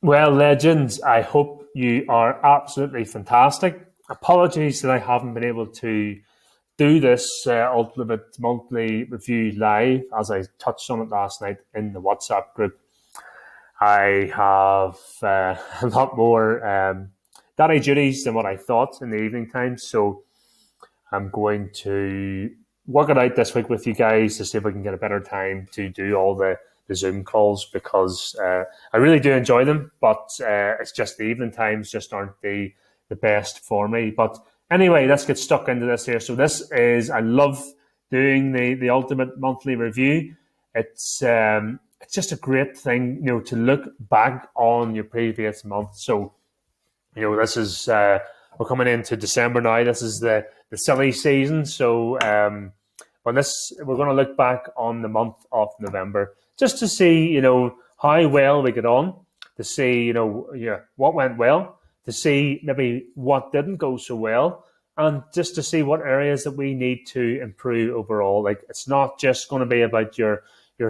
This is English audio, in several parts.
Well, legends, I hope you are absolutely fantastic. Apologies that I haven't been able to do this Ultimate Monthly Review live, as I touched on it last night in the WhatsApp group. I have a lot more daddy duties than what I thought in the evening time, so I'm going to work it out this week with you guys to see if we can get a better time to do all the Zoom calls because I really do enjoy them, but it's just the evening times just aren't the best for me. But anyway, let's get stuck into this here. So this is I love doing the ultimate monthly review. It's just a great thing, to look back on your previous month. So this is we're coming into December now. This is the silly season. So on this, we're going to look back on the month of November just to see, how well we get on, to see, what went well, to see maybe what didn't go so well, and just to see what areas that we need to improve overall. Like it's not just going to be about your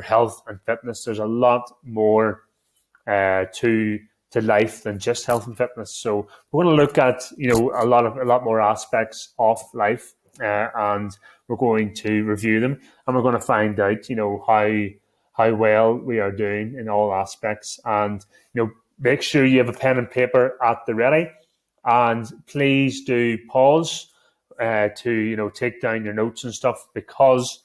health and fitness. There's a lot more to life than just health and fitness. So we're going to look at a lot more aspects of life, and we're going to review them, and we're going to find out how well we are doing in all aspects. And make sure you have a pen and paper at the ready, and please do pause to take down your notes and stuff, because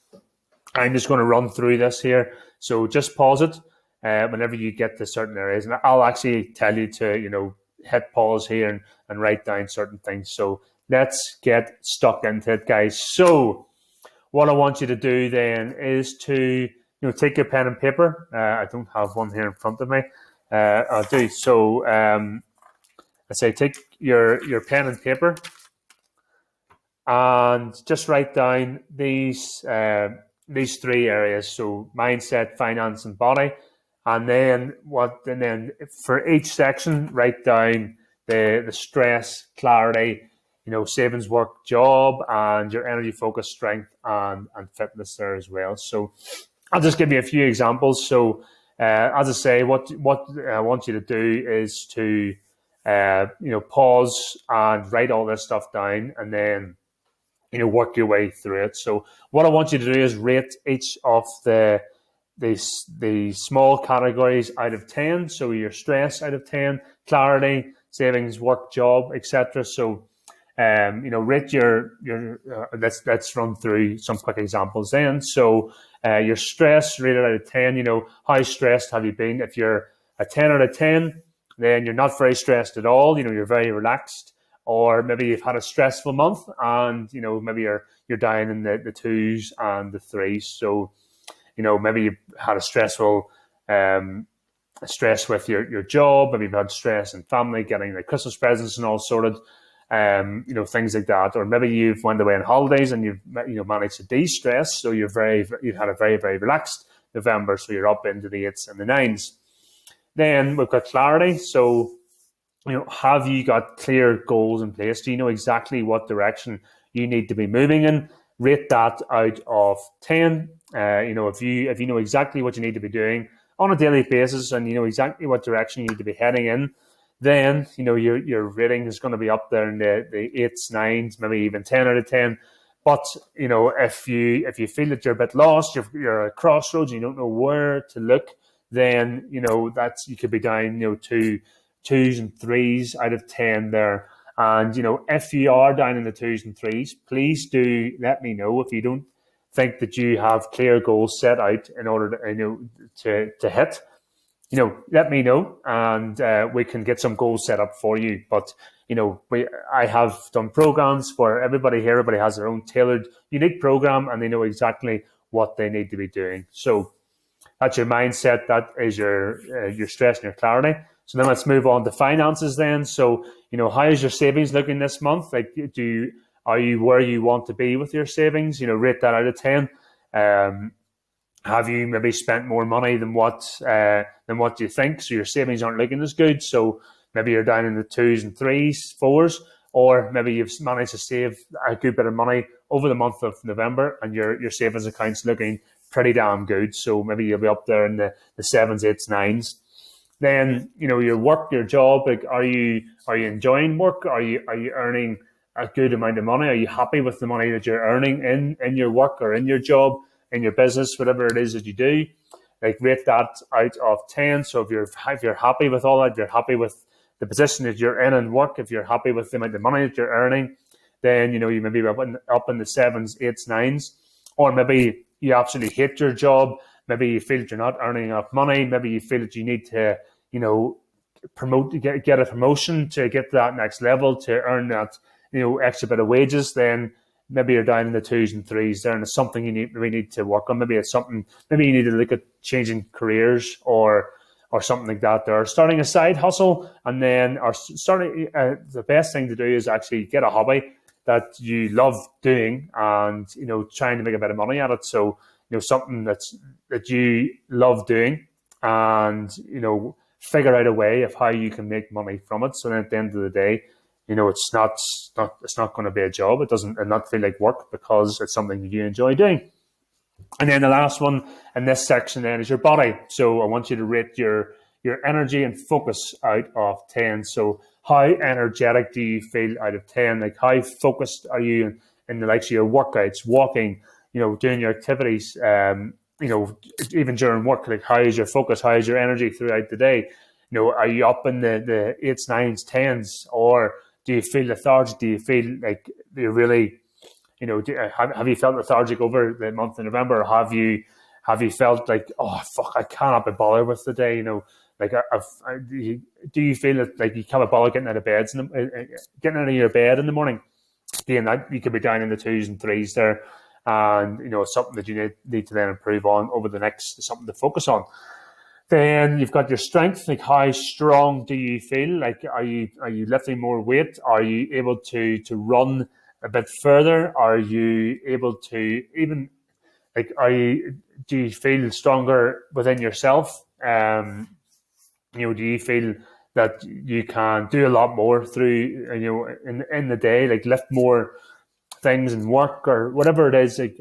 I'm just going to run through this here. So just pause it whenever you get to certain areas. And I'll actually tell you to, hit pause here and write down certain things. So let's get stuck into it, guys. So what I want you to do then is to, take your pen and paper. I don't have one here in front of me. I'll do. So I say take your pen and paper and just write down these three areas. So mindset, finance, and body. And then for each section, write down the stress, clarity, savings, work, job, and your energy, focus, strength, and fitness there as well. So I'll just give you a few examples. So as I say, what I want you to do is to pause and write all this stuff down, and then work your way through it. So what I want you to do is rate each of the small categories out of 10. So your stress out of 10, clarity, savings, work, job, etc. So rate your let's run through some quick examples then. So your stress rated out of 10, how stressed have you been? If you're a 10 out of 10, then you're not very stressed at all. You're very relaxed. Or maybe you've had a stressful month, and maybe you're down in the twos and the threes. So maybe you've had a stressful stress with your job. Maybe you've had stress in family, getting the Christmas presents and all sorted, things like that. Or maybe you've went away on holidays and you've managed to de-stress. So you've had a very, very relaxed November. So you're up into the 8s and the 9s. Then we've got clarity. So have you got clear goals in place? Do you know exactly what direction you need to be moving in? Rate that out of 10. If you know exactly what you need to be doing on a daily basis, and you know exactly what direction you need to be heading in, then your rating is going to be up there in the 8s, 9s, maybe even 10 out of 10. But if you feel that you're a bit lost, you're at a crossroads, you don't know where to look, then that's you could be down to 2s and 3s out of 10 there. And if you are down in the 2s and 3s, please do let me know if you don't think that you have clear goals set out in order to hit. Let me know, and we can get some goals set up for you. But I have done programs for everybody here. Everybody has their own tailored, unique program, and they know exactly what they need to be doing. So that's your mindset. That is your stress and your clarity. So then let's move on to finances then. So, how is your savings looking this month? Like, are you where you want to be with your savings? Rate that out of 10. Have you maybe spent more money than what you think? So your savings aren't looking as good. So maybe you're down in the 2s and 3s, 4s, or maybe you've managed to save a good bit of money over the month of November, and your savings account's looking pretty damn good. So maybe you'll be up there in the 7s, 8s, 9s. Then your work, your job. Like, are you enjoying work? Are you earning a good amount of money? Are you happy with the money that you're earning in your work or in your job, in your business, whatever it is that you do? Like, rate that out of 10. So if you're happy with all that, if you're happy with the position that you're in work, if you're happy with the amount of money that you're earning, then you maybe up in the sevens, eights, nines. Or maybe you absolutely hate your job. Maybe you feel that you're not earning enough money. Maybe you feel that you need to, promote, get a promotion to get to that next level, to earn that, extra bit of wages. Then maybe you're down in the twos and threes there, and it's something we need to work on. Maybe it's something, maybe you need to look at changing careers or something like that. Or starting a side hustle, and then or starting. The best thing to do is actually get a hobby that you love doing, and trying to make a bit of money at it. So something that you love doing, and figure out a way of how you can make money from it. So then at the end of the day, it's not going to be a job. It doesn't not feel like work, because it's something that you enjoy doing. And then the last one in this section then is your body. So I want you to rate your energy and focus out of 10. So how energetic do you feel out of 10? Like, how focused are you in the likes of your workouts, walking, doing your activities, even during work? Like, how is your focus? How is your energy throughout the day? Are you up in the eights, nines, tens, or do you feel lethargic? Do you feel like you're really, have you felt lethargic over the month of November? Or have you felt like, oh fuck, I cannot be bothered with the day? Like, do you feel that, like, you can't be bothered getting out of getting out of your bed in the morning? Again, that you could be down in the twos and threes there, and it's something that you need to then improve on over the next, something to focus on. Then you've got your strength. Like, how strong do you feel? Like, are you lifting more weight? Are you able to run a bit further? Are you able to even, like, do you feel stronger within yourself? Do you feel that you can do a lot more through, in the day, like lift more things and work or whatever it is? Like,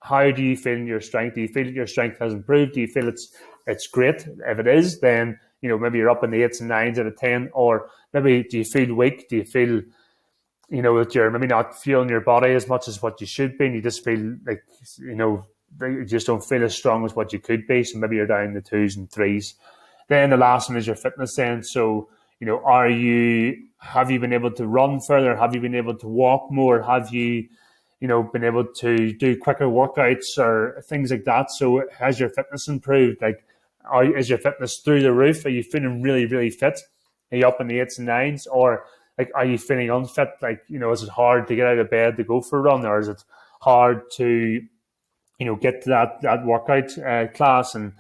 how do you feel your strength? Do you feel your strength has improved? Do you feel it's great? If it is, then maybe you're up in the eights and nines out of 10. Or maybe, do you feel weak? Do you feel that you're maybe not feeling your body as much as what you should be, and you just feel like you just don't feel as strong as what you could be? So maybe you're down in the twos and threes. Then the last one is your fitness then. So have you been able to run further? Have you been able to walk more? Have you been able to do quicker workouts or things like that? So has your fitness improved? Like, is your fitness through the roof? Are you feeling really, really fit? Are you up in the eights and nines? Or, like, are you feeling unfit? Like, is it hard to get out of bed to go for a run? Or is it hard to, get to that workout class? And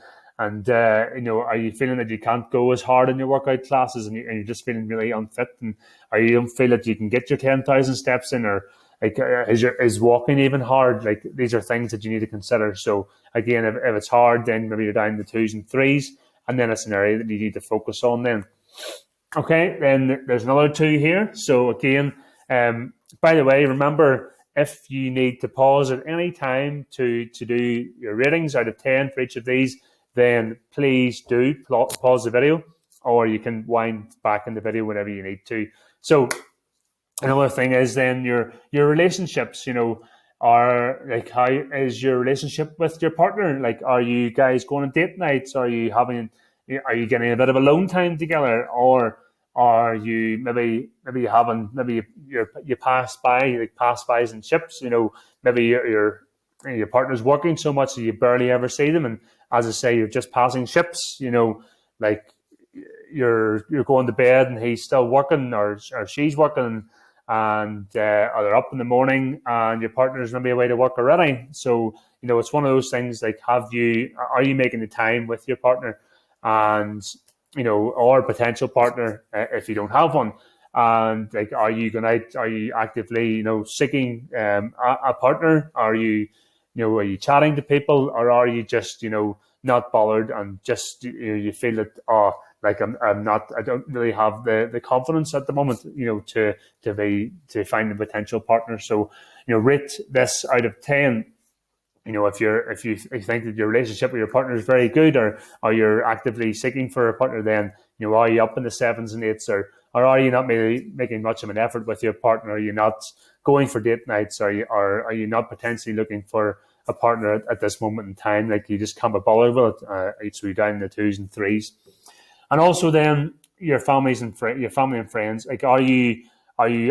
are you feeling that you can't go as hard in your workout classes, and you're just feeling really unfit? And are you don't feel that you can get your 10,000 steps in? Or, like, is walking even hard? Like, these are things that you need to consider. So again, if it's hard, then maybe you're down in the twos and threes, and then it's an area that you need to focus on then. Okay, then there's another two here. So again, by the way, remember, if you need to pause at any time to do your ratings out of 10 for each of these, then please do pause the video, or you can wind back in the video whenever you need to. So another thing is then your relationships, are, like, how is your relationship with your partner? Like, are you guys going on date nights? Are you getting a bit of alone time together? Or are you maybe having, maybe you pass bys and ships? Maybe your partner's working so much that you barely ever see them, and as I say, you're just passing ships. Like, you're going to bed and he's still working, or she's working, and or they're up in the morning and your partner's maybe away to work already. So it's one of those things, like, are you making the time with your partner, and or potential partner, if you don't have one? And, like, are you actively seeking a partner? Are you chatting to people, or are you just not bothered, and just you feel that, like, I don't really have the confidence at the moment to find a potential partner? So rate this out of 10. if you think that your relationship with your partner is very good, or you're actively seeking for a partner, then are you up in the sevens and eights, or are you not really making much of an effort with your partner? Are you not going for date nights? Are you not potentially looking for a partner at this moment in time? Like, you just can't be bothered with it. So you're down in the twos and threes. And also then your your family and friends. Like, are you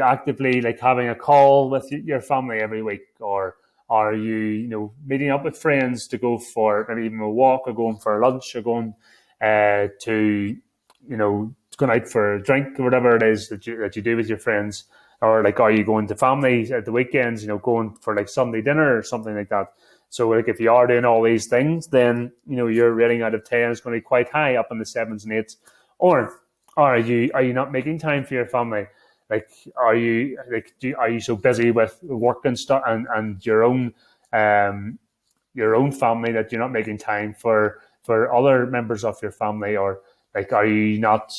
actively like having a call with your family every week, or are you meeting up with friends to go for maybe even a walk, or going for lunch, or going to going out for a drink, or whatever it is that you do with your friends? Or like, are you going to family at the weekends, going for like Sunday dinner or something like that? So like, if you are doing all these things, then your rating out of 10 is going to be quite high, up in the sevens and eights. Or are you not making time for your family? Like, are you so busy with work and stuff, and your own family, that you're not making time for other members of your family? Or like, are you not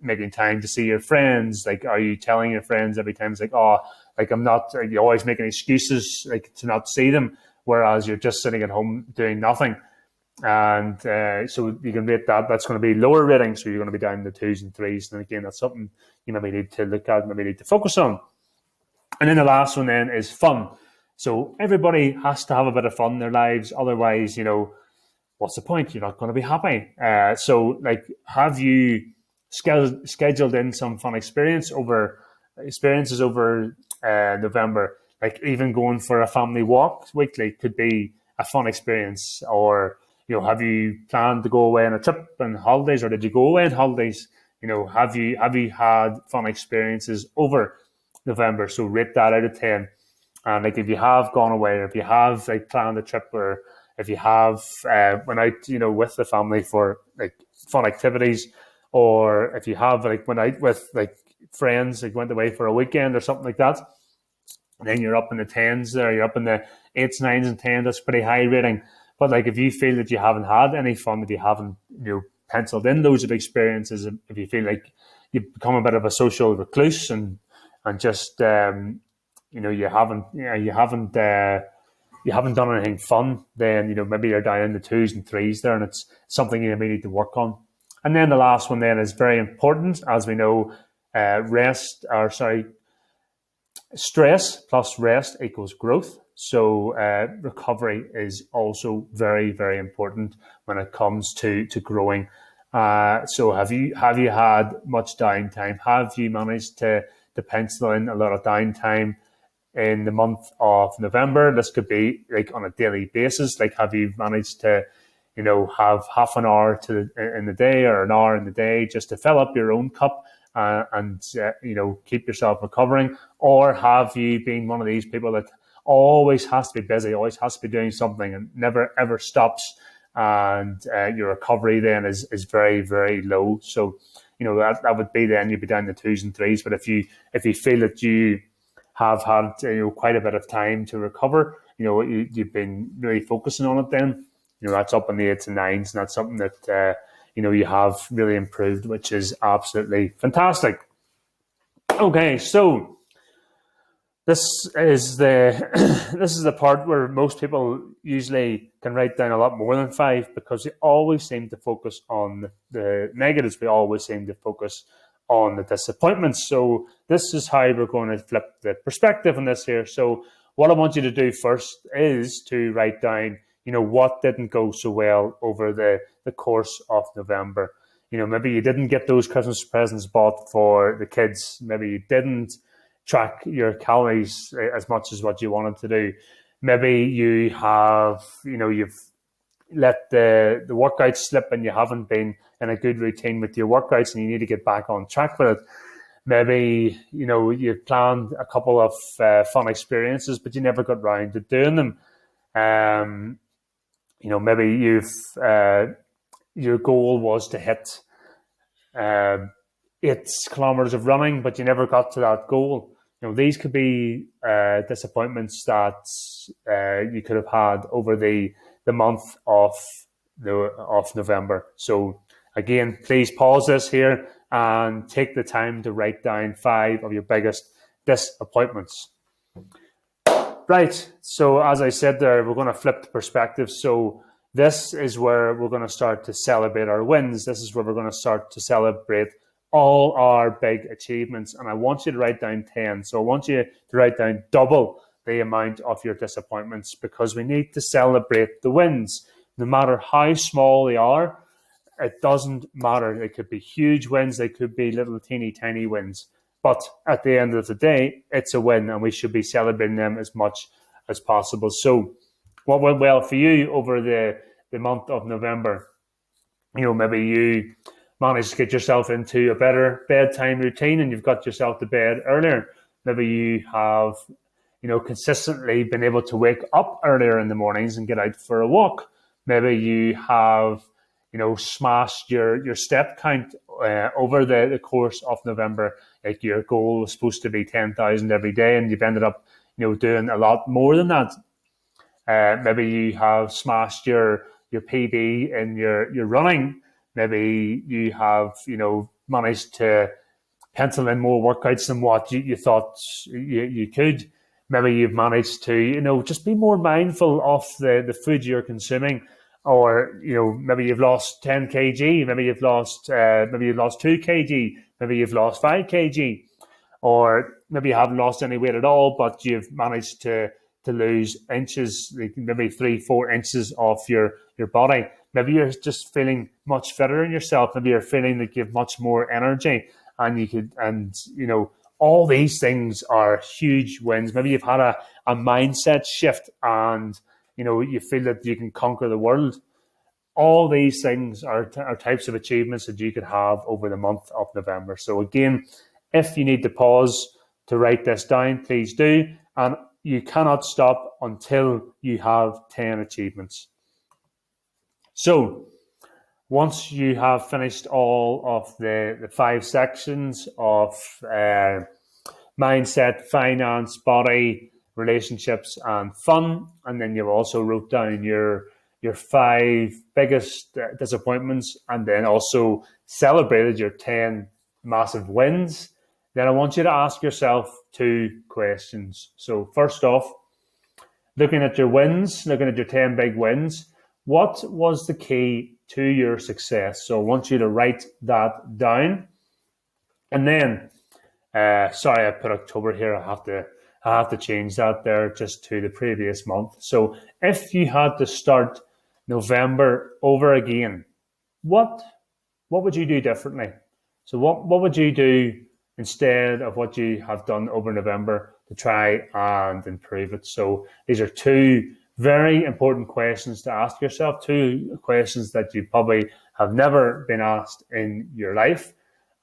making time to see your friends? Like, are you telling your friends every time, it's like, oh, like, I'm not, are you always making excuses like to not see them, whereas you're just sitting at home doing nothing? And so you can rate that. That's going to be lower rating, so you're going to be down in the twos and threes. And again, that's something you maybe need to look at, maybe need to focus on. And then the last one then is fun. So everybody has to have a bit of fun in their lives. Otherwise, what's the point? You're not going to be happy. So like, have you scheduled in some fun experiences over November? Like, even going for a family walk weekly could be a fun experience. Or have you planned to go away on a trip and holidays, or did you go away on holidays? Have you had fun experiences over November? So rate that out of 10. And like, if you have gone away, or if you have like planned a trip, or if you have went out, with the family for like fun activities, or if you have like went out with like friends, like went away for a weekend or something like that, then you're up in the tens there. You're up in the eights, nines, and tens. That's pretty high rating. But like, if you feel that you haven't had any fun, if you haven't penciled in those experiences, if you feel like you've become a bit of a social recluse, and just you haven't done anything fun, then maybe you're down in the twos and threes there, and it's something you may need to work on. And then the last one then is very important, as we know. Stress plus rest equals growth. So recovery is also very, very important when it comes to growing. So have you had much downtime? Have you managed to pencil in a lot of downtime in the month of November? This could be like on a daily basis. Like, have you managed to have half an hour in the day, or an hour in the day, just to fill up your own cup, and keep yourself recovering? Or have you been one of these people that always has to be busy, always has to be doing something, and never ever stops, and your recovery then is very, very low? So that would be, then you'd be down the twos and threes. But if you feel that you have had quite a bit of time to recover, you've been really focusing on it, then that's up in the eights and nines, and that's something that you have really improved, which is absolutely fantastic. Okay, so this is the this is the part where most people usually can write down a lot more than 5, because they always seem to focus on the negatives. We always seem to focus on the disappointments. So this is how we're going to flip the perspective on this here. So what I want you to do first is to write down what didn't go so well over the course of November. Maybe you didn't get those Christmas presents bought for the kids. Maybe you didn't track your calories as much as what you wanted to do. Maybe you have, you've let the workouts slip, and you haven't been in a good routine with your workouts, and you need to get back on track with it. Maybe, you've planned a couple of fun experiences, but you never got round to doing them. Maybe your goal was to hit 8 kilometers of running, but you never got to that goal. These could be disappointments that you could have had over the month of November. So again, please pause this here and take the time to write down 5 of your biggest disappointments. Right. So as I said there, we're going to flip the perspective. So this is where we're going to start to celebrate our wins. This is where we're going to start to celebrate all our big achievements. And I want you to write down 10. So I want you to write down double the amount of your disappointments, because we need to celebrate the wins. No matter how small they are, it doesn't matter. They could be huge wins. They could be little teeny tiny wins. But at the end of the day, it's a win, and we should be celebrating them as much as possible. So what went well for you over the month of November? Maybe you managed to get yourself into a better bedtime routine and you've got yourself to bed earlier. Maybe you have, consistently been able to wake up earlier in the mornings and get out for a walk. Maybe you have, smashed your step count over the course of November. Like your goal was supposed to be 10,000 every day, and you've ended up, doing a lot more than that. Maybe you have smashed your PB in your running. Maybe you have, managed to pencil in more workouts than what you thought you could. Maybe you've managed to, just be more mindful of the food you're consuming. Or, maybe you've lost 10 kg, maybe you've lost 2 kg, maybe you've lost 5 kg, or maybe you haven't lost any weight at all, but you've managed to lose inches, like maybe 3-4 inches off your body. Maybe you're just feeling much fitter in yourself. Maybe you're feeling like you have much more energy, and all these things are huge wins. Maybe you've had a mindset shift, and you feel that you can conquer the world. All these things are types of achievements that you could have over the month of November. So again, if you need to pause to write this down, please do. And you cannot stop until you have 10 achievements. So once you have finished all of the 5 sections of mindset, finance, body, relationships, and fun, and then you've also wrote down your 5 biggest disappointments, and then also celebrated your 10 massive wins, then I want you to ask yourself 2 questions. So first off, looking at your wins, looking at your 10 big wins, what was the key to your success? So I want you to write that down. And then, sorry, I put October here. I have to change that there just to the previous month. So if you had to start November over again, what would you do differently? So what would you do instead of what you have done over November to try and improve it? So these are 2 very important questions to ask yourself, 2 questions that you probably have never been asked in your life.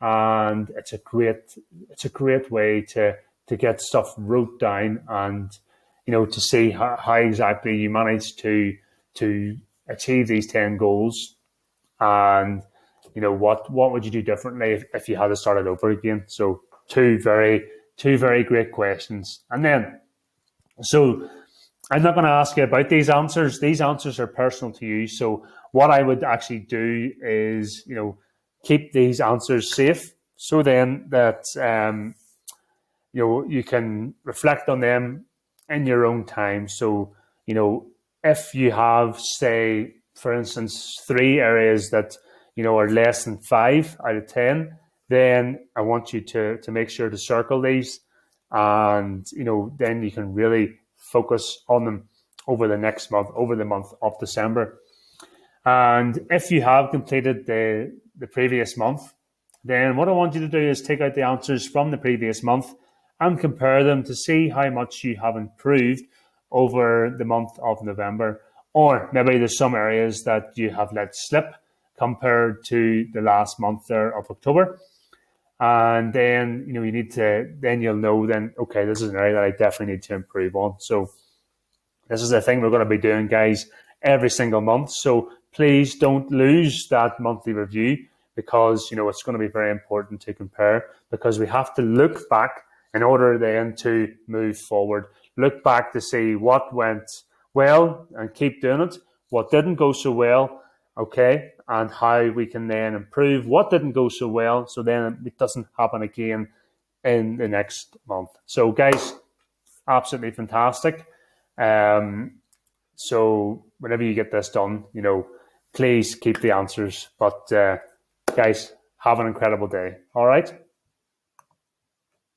And it's a great way to get stuff wrote down, and to see how exactly you manage to achieve these 10 goals, and what would you do differently if you had to start it over again. So two very great questions. And then, so I'm not going to ask you about these answers. These answers are personal to you. So what I would actually do is keep these answers safe, so then that you can reflect on them in your own time. So if you have, say, for instance, 3 areas that are less than 5 out of 10, then I want you to make sure to circle these, and then you can really focus on them over the next month, over the month of December. And if you have completed the previous month, then what I want you to do is take out the answers from the previous month and compare them to see how much you have improved over the month of November. Or maybe there's some areas that you have let slip compared to the last month there of October. And then, you need to, then you'll know then, okay, this is an area that I definitely need to improve on. So this is the thing we're going to be doing, guys, every single month. So please don't lose that monthly review, because, it's going to be very important to compare, because we have to look back in order then to move forward. Look back to see what went well and keep doing it, what didn't go so well, okay, and how we can then improve what didn't go so well, so then it doesn't happen again in the next month. So guys, absolutely fantastic. So whenever you get this done, please keep the answers. But guys, have an incredible day. All right.